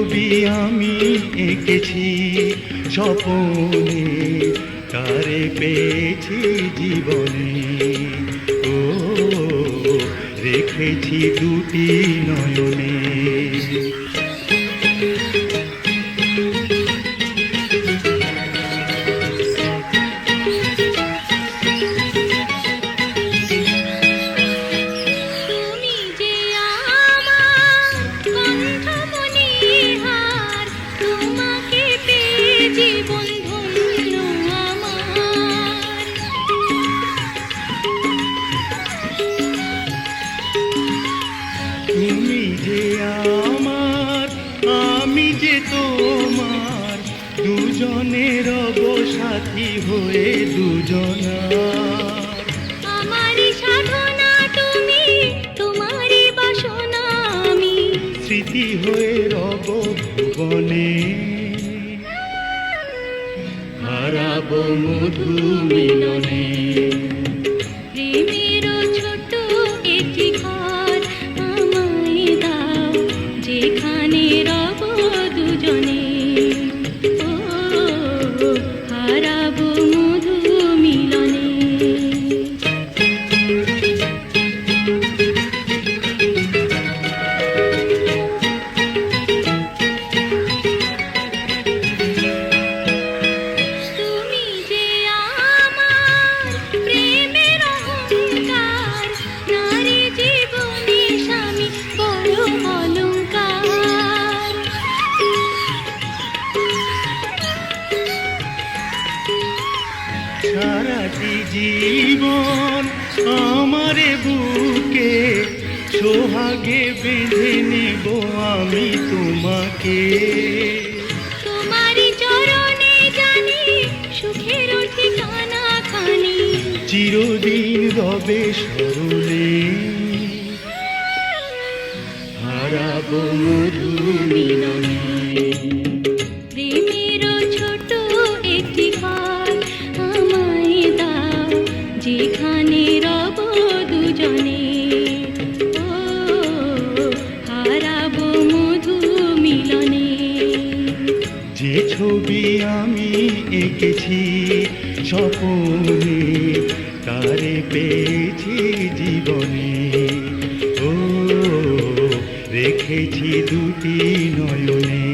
ছবি আমি এঁকেছি স্বপনে, তারে পেয়েছি জীবনে। ও রেখেছি দুটি নয়নে। তুমি যে আমার, আমি যে তোমার, দুজনের সাথী হয়ে দুজনার। আমারই সাধনা তুমি, তোমারই বাসনা আমি, স্মৃতি হয়ে রব ভুবনে। হারাবো মধু মিলনে। প্রেমেরও ছোট একটি ঘর আমায় দাও, যেখানে রব দুজনে। ও হারাবো মধু মিলনে। তুমি যে আমার প্রেমের অহংকার, নারী জীবনে স্বামী বড় অলংকার। সারাটি জীবন আমারে বুকে সোহাগে বেঁধে নেব আমি তোমাকে। তোমারই চরণে জানি সুখের ঠিকানা খানি, চিরদিন রবে স্মরণে। হারাবো মধু মিলনে। প্রেমেরও ছোট একটি ঘর আমায় দাও, যেখানে রব দুজনে। ও হারাবো মধু মিলনে। যে ছবি আমি এঁকেছি স্বপনে, তারে পেয়েছি জীবনে। ও রেখেছি দুটি নয়নে।